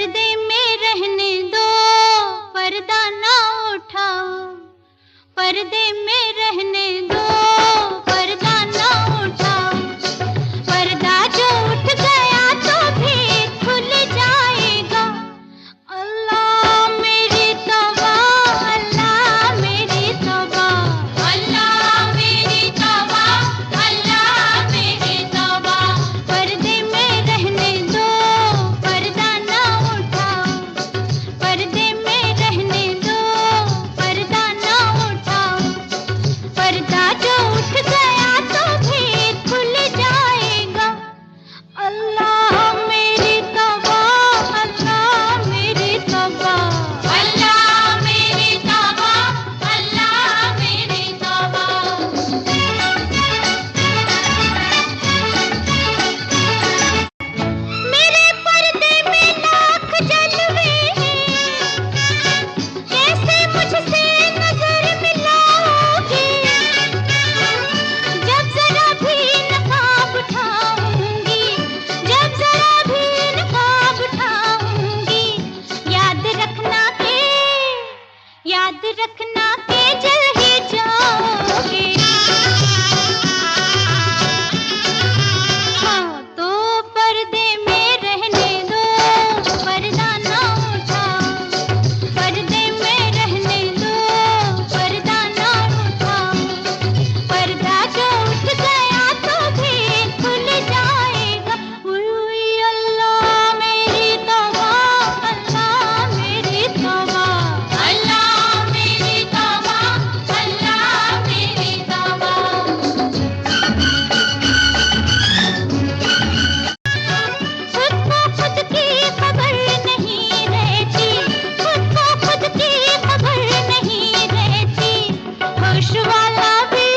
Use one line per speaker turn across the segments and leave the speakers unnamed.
पर्दे में रहने दो, पर्दा ना उठाओ। पर्दे में रहने दो, पर्दा ना उठाओ। पर्दा जो उठ गया तो भी खुल जाएगा। अल्लाह मेरी तौबा, अल्लाह मेरी तौबा, अल्लाह मेरी तौबा, अल्लाह मेरी तौबा। पर्दे में रहने दो, पर्दा ना उठाओ। पर्दे में रहने दो, पर्दा ना उठाओ। पर्दा जो उठ गया तो भी खुल जाएगा। अल्लाह मेरी तौबा, अल्लाह मेरी तौबा, अल्लाह मेरी तौबा, अल्लाह मेरी तौबा। मेरे पर्दे में लाख जलवे हैं, कैसे मुझसे नजर मिलाओगे? जब जरा भी नकाब उठाऊंगी, जब जरा भी नकाब उठाऊंगी, याद रखना के जल ही जाओगे। हाँ तो पर्दे में रहने दो, पर्दा ना उठाओ। पर्दे में रहने दो, पर्दा ना उठाओ। पर्दा जो उठ गया तो भी खुल जाएगा। उई अल्लाह मेरी तौबा, अल्लाह मेरी तौबा, अल्लाह मेरी तौबा, अल्लाह मेरी तौबा। खुद को खुद की खबर नहीं रहती, खुद को खुद की खबर नहीं रहती। होश वाला भी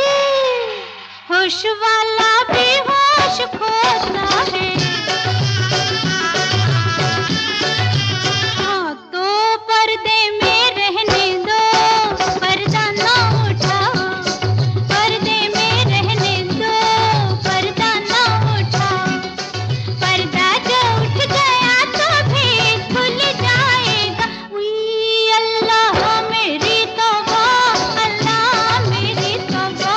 होश खोता है। हाँ तो पर्दे में रहने दो, पर्दा ना उठाओ। पर्दे में रहने दो, पर्दा ना उठाओ। पर्दा जो उठ गया तो भी खुल जाएगा। उई अल्लाह मेरी तौबा, अल्लाह मेरी तौबा,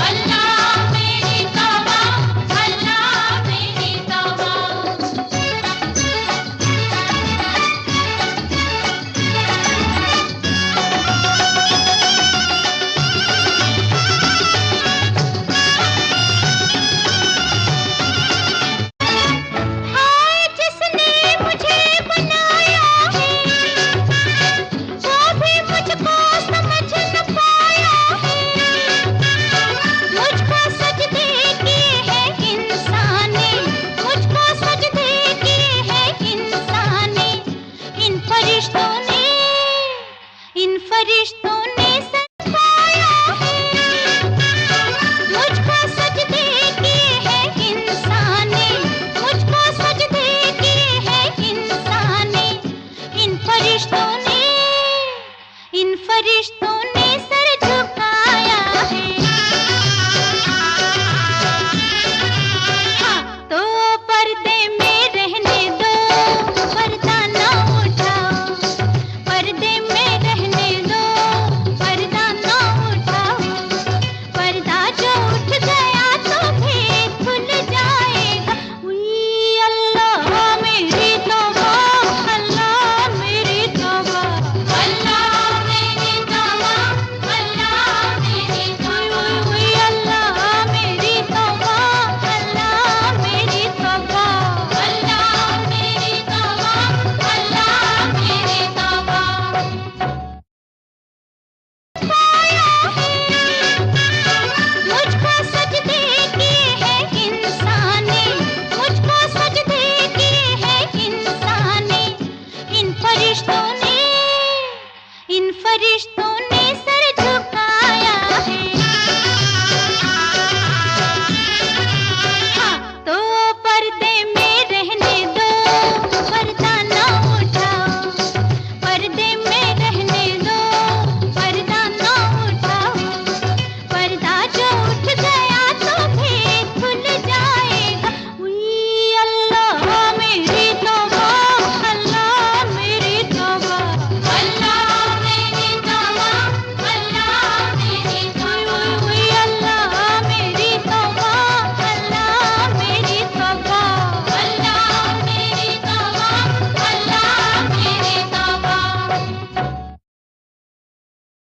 अल्लाह मेरी तौबा, अल्लाह मेरी तौबा। हाय जिसने मुझे बनाया है, वो भी मुझको समझ न पाया है। मुझको सजदे किए है इंसान ने, मुझको सजदे किए है इंसान ने। इन फरिश्तों ने सजाया है। मुझको सजदे किए है इंसान ने, मुझको सजदे किए है इंसान ने। इन फरिश्तों ने सर झुकाया है। हाँ तो पर्दे में रहने दो, पर्दा ना उठाओ। पर्दे में रहने दो, पर्दा ना उठाओ। पर्दा जो उठ गया तो भी खुल जाएगा। उई अल्लाह मेरी तौबा, अल्लाह मेरी तौबा, अल्लाह मेरी तौबा, अल्लाह मेरी तौबा। उई अल्लाह मेरी तौबा, अल्लाह मेरी तौबा, अल्लाह मेरी तौबा, अल्लाह मेरी तौबा। पाया है, मुझको सजदे किए है इंसान ने, मुझको सजदे किए है इंसान ने। इन फरिश्तों ने